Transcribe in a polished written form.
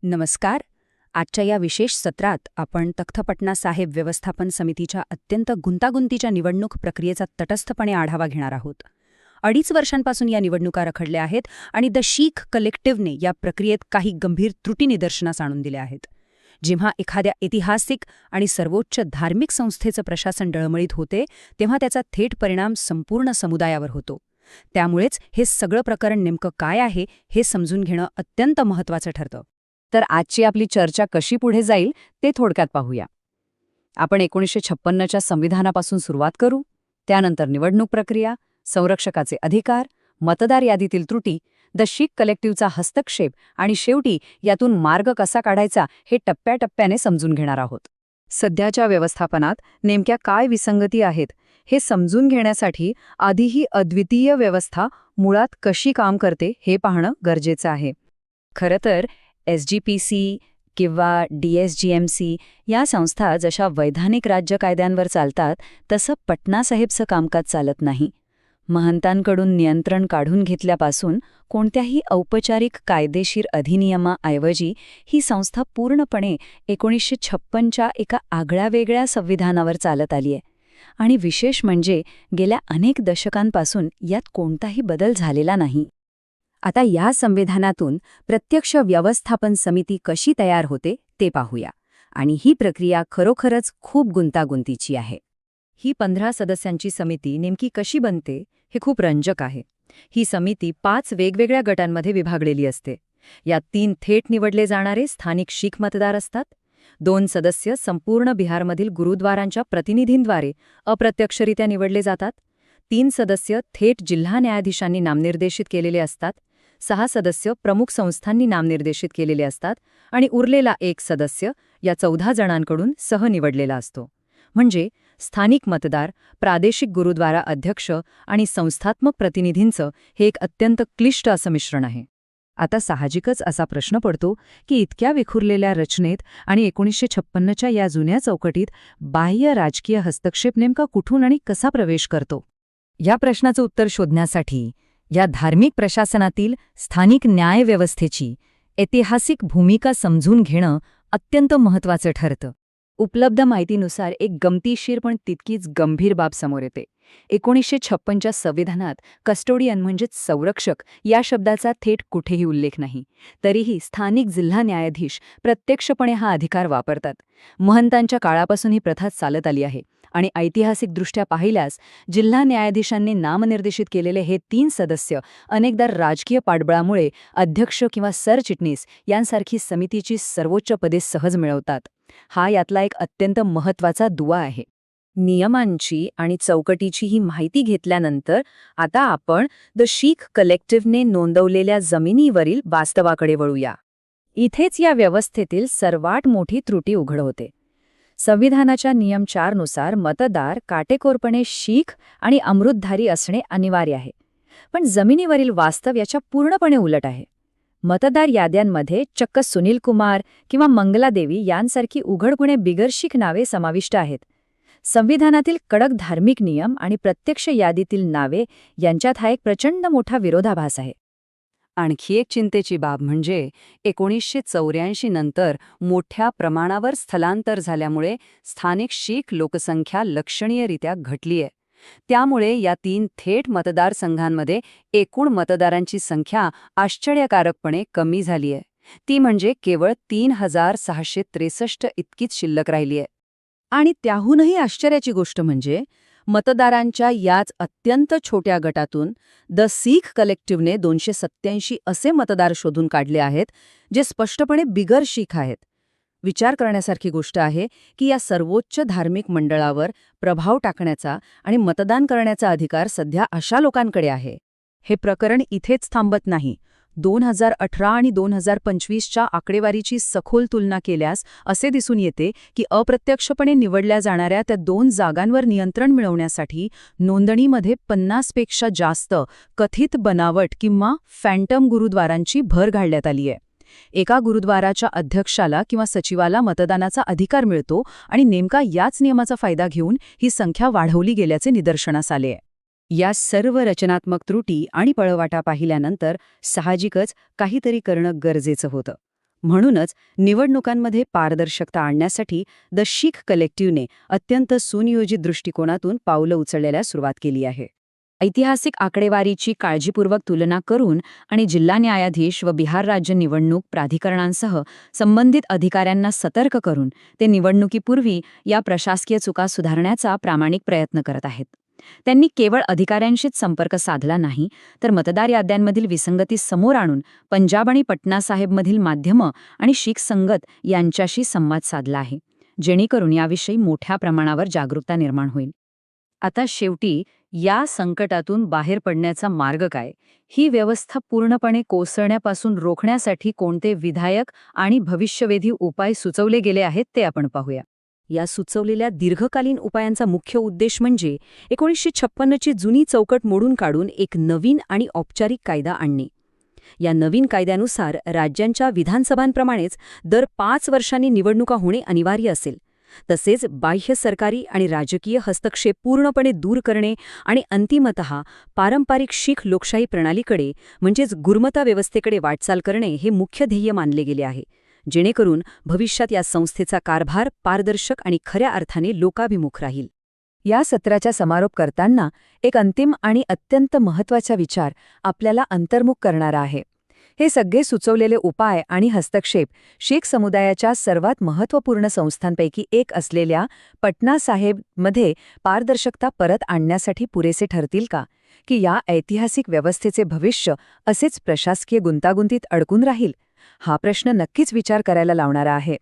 नमस्कार. आजच्या या विशेष सत्रात आपण तख्त पटना साहेब व्यवस्थापन समितीच्या अत्यंत गुंतागुंतीच्या निवडणूक प्रक्रियेचा तटस्थपणे आढावा घेणार आहोत. 2.5 वर्षांपासून या निवडणुका रखडल्या आहेत आणि द शीख कलेक्टिव्हने या प्रक्रियेत काही गंभीर त्रुटी निदर्शनास आणून दिल्या आहेत. जेव्हा एखाद्या ऐतिहासिक आणि सर्वोच्च धार्मिक संस्थेचं प्रशासन डळमळीत होते तेव्हा त्याचा थेट परिणाम संपूर्ण समुदायावर होतो. त्यामुळेच हे सगळं प्रकरण नेमकं काय आहे हे समजून घेणं अत्यंत महत्त्वाचं ठरतं. तर आजची आपली चर्चा कशी पुढे जाईल ते थोडक्यात पाहूया. आपण 1956च्या संविधानापासून सुरुवात करू, त्यानंतर निवडणूक प्रक्रिया, संरक्षकाचे अधिकार, मतदार यादीतील त्रुटी, द शीख कलेक्टिव्हचा हस्तक्षेप आणि शेवटी यातून मार्ग कसा काढायचा हे टप्प्याटप्प्याने समजून घेणार आहोत. सध्याच्या व्यवस्थापनात नेमक्या काय विसंगती आहेत हे समजून घेण्यासाठी आधी ही अद्वितीय व्यवस्था मुळात कशी काम करते हे पाहणं गरजेचं आहे. खरं तर SGPC किंवा DSGMC या संस्था जशा वैधानिक राज्य कायद्यांवर चालतात तसं पटना साहेबचं कामकाज चालत नाही. महंतांकडून नियंत्रण काढून घेतल्यापासून कोणत्याही औपचारिक कायदेशीर अधिनियमाऐवजी ही संस्था पूर्णपणे 1956च्या एका आगळ्यावेगळ्या संविधानावर चालत आली आहे. आणि विशेष म्हणजे गेल्या अनेक दशकांपासून यात कोणताही बदल झालेला नाही. आता या संविधानातून प्रत्यक्ष व्यवस्थापन समिती कशी तयार होते ते पाहूया. आणि ही प्रक्रिया खरोखरच खूप गुंतागुंतीची आहे. ही 15 सदस्यांची समिती नेमकी कशी बनते हे खूप रंजक आहे. ही समिती 5 वेगवेगळ्या गटांमध्ये विभागलेली असते. यात 3 थेट निवडले जाणारे स्थानिक शीख मतदार असतात, 2 सदस्य संपूर्ण बिहारमधील गुरुद्वारांच्या प्रतिनिधींद्वारे अप्रत्यक्षरित्या निवडले जातात, 3 सदस्य थेट जिल्हा न्यायाधीशांनी नामनिर्देशित केलेले असतात, 6 सदस्य प्रमुख संस्थांनी नामनिर्देशित केलेले असतात आणि उरलेला 1 सदस्य या 14 जणांकडून सहनिवडलेला असतो. म्हणजे स्थानिक मतदार, प्रादेशिक गुरुद्वारा अध्यक्ष आणि संस्थात्मक प्रतिनिधींचं हे एक अत्यंत क्लिष्ट असं मिश्रण आहे. आता साहजिकच असा प्रश्न पडतो की इतक्या विखुरलेल्या रचनेत आणि 1956च्या या जुन्या चौकटीत बाह्य राजकीय हस्तक्षेप नेमका कुठून आणि कसा प्रवेश करतो? या प्रश्नाचं उत्तर शोधण्यासाठी या धार्मिक प्रशासनातील स्थानिक न्यायव्यवस्थेची ऐतिहासिक भूमिका समजून घेणं अत्यंत महत्त्वाचं ठरतं. उपलब्ध माहितीनुसार एक गमतीशीर पण तितकीच गंभीर बाब समोर येते. 1956च्या संविधानात कस्टोडियन म्हणजेच संरक्षक या शब्दाचा थेट कुठेही उल्लेख नाही. तरीही स्थानिक जिल्हा न्यायाधीश प्रत्यक्षपणे हा अधिकार वापरतात. महंतांच्या काळापासून ही प्रथा चालत आली आहे आणि ऐतिहासिकदृष्ट्या पाहिल्यास जिल्हा न्यायाधीशांनी नामनिर्देशित केलेले हे 3 सदस्य अनेकदा राजकीय पाठबळामुळे अध्यक्ष किंवा सरचिटणीस यांसारखी समितीची सर्वोच्च पदे सहज मिळवतात. हा यातला एक अत्यंत महत्त्वाचा दुवा आहे. नियमांची आणि चौकटीची ही माहिती घेतल्यानंतर आता आपण द शीख कलेक्टिव्हने नोंदवलेल्या जमिनीवरील वास्तवाकडे वळूया. इथेच या व्यवस्थेतील सर्वात मोठी त्रुटी उघड होते. संविधानाच्या नियम 4 नुसार मतदार काटेकोरपणे शीख आणि अमृतधारी असणे अनिवार्य आहे. पण जमिनीवरील वास्तव याच्या पूर्णपणे उलट आहे. मतदार याद्यांमध्ये चक्क सुनील कुमार किंवा मंगलादेवी यांसारखी उघडपणे बिगरशीख नावे समाविष्ट आहेत. संविधानातील कडक धार्मिक नियम आणि प्रत्यक्ष यादीतील नावे यांच्यात हा एक प्रचंड मोठा विरोधाभास आहे. आणखी एक चिंतेची बाब म्हणजे 1984 नंतर मोठ्या प्रमाणावर स्थलांतर झाल्यामुळे स्थानिक शीख लोकसंख्या लक्षणीयरित्या घटली आहे. त्यामुळे या 3 थेट मतदारसंघांमध्ये एकूण मतदारांची संख्या आश्चर्यकारकपणे कमी झाली आहे. ती म्हणजे केवळ 3663 इतकीच शिल्लक राहिली आहे. आणि त्याहूनही आश्चर्याची गोष्ट म्हणजे मतदारांच्या याच अत्यंत छोट्या गटातून द शीख कलेक्टिव्हने 287 असे मतदार शोधून काढले आहेत जे स्पष्टपणे बिगर शीख आहेत. विचार करण्यासारखी गोष्ट आहे की या सर्वोच्च धार्मिक मंडळावर प्रभाव टाकण्याचा आणि मतदान करण्याचा अधिकार सध्या अशा लोकांकडे आहे. हे प्रकरण इथेच थांबत नाही. 2018 आणि 2025च्या आकडेवारीची सखोल तुलना केल्यास असे दिसून येते की अप्रत्यक्षपणे निवडल्या जाणाऱ्या त्या 2 जागांवर नियंत्रण मिळवण्यासाठी नोंदणीमध्ये 50पेक्षा जास्त कथित बनावट किंवा फॅन्टम गुरुद्वारांची भर घालण्यात आली आहे. एका गुरुद्वाराच्या अध्यक्षाला किंवा सचिवाला मतदानाचा अधिकार मिळतो आणि नेमका याच नियमाचा फायदा घेऊन ही संख्या वाढवली गेल्याचे निदर्शनास आले आहे. या सर्व रचनात्मक त्रुटी आणि पळवाटा पाहिल्यानंतर साहजिकच काहीतरी करणं गरजेचं होतं. म्हणूनच निवडणुकांमध्ये पारदर्शकता आणण्यासाठी द शीख कलेक्टिव्हने अत्यंत सुनियोजित दृष्टिकोनातून पावलं उचलण्याला सुरुवात केली आहे. ऐतिहासिक आकडेवारीची काळजीपूर्वक तुलना करून आणि जिल्हा न्यायाधीश व बिहार राज्य निवडणूक प्राधिकरणांसह संबंधित अधिकाऱ्यांना सतर्क करून ते निवडणुकीपूर्वी या प्रशासकीय चुका सुधारण्याचा प्रामाणिक प्रयत्न करत आहेत. त्यांनी केवळ अधिकाऱ्यांशीच संपर्क साधला नाही, तर मतदार याद्यांमधील विसंगती समोर आणून पंजाब आणि पटना साहेबमधील माध्यमं आणि शीख संगत यांच्याशी संवाद साधला आहे, जेणेकरून याविषयी मोठ्या प्रमाणावर जागरूकता निर्माण होईल. आता शेवटी या संकटातून बाहेर पडण्याचा मार्ग काय? ही व्यवस्था पूर्णपणे कोसळण्यापासून रोखण्यासाठी कोणते विधायक आणि भविष्यवेधी उपाय सुचवले गेले आहेत ते आपण पाहूया. या सुचवलेल्या दीर्घकालीन उपायांचा मुख्य उद्देश म्हणजे 1956ची जुनी चौकट मोडून काढून एक नवीन आणि औपचारिक कायदा आणणे. या नवीन कायद्यानुसार राज्यांच्या विधानसभांप्रमाणेच दर 5 वर्षांनी निवडणुका होणे अनिवार्य असेल. तसेच बाह्य सरकारी आणि राजकीय हस्तक्षेप पूर्णपणे दूर करणे आणि अंतिमतः पारंपरिक शीख लोकशाही प्रणालीकडे म्हणजेच गुरमता व्यवस्थेकडे वाटचाल करणे हे मुख्य ध्येय मानले गेले आहे, जेणेकरून भविष्यात या संस्थेचा कारभार पारदर्शक आणि खऱ्या अर्थाने लोकाभिमुख राहील. या सत्राचा समारोप करताना एक अंतिम आणि अत्यंत महत्त्वाचा विचार आपल्याला अंतर्मुख करणारा आहे. हे सगळे सुचवलेले उपाय आणि हस्तक्षेप शीख समुदायाच्या सर्वात महत्त्वपूर्ण संस्थांपैकी एक असलेल्या पटना साहेबमध्ये पारदर्शकता परत आणण्यासाठी पुरेसे ठरतील का, की या ऐतिहासिक व्यवस्थेचे भविष्य असेच प्रशासकीय गुंतागुंतीत अडकून राहील? हा प्रश्न नक्कीच विचार करायला लावणारा आहे.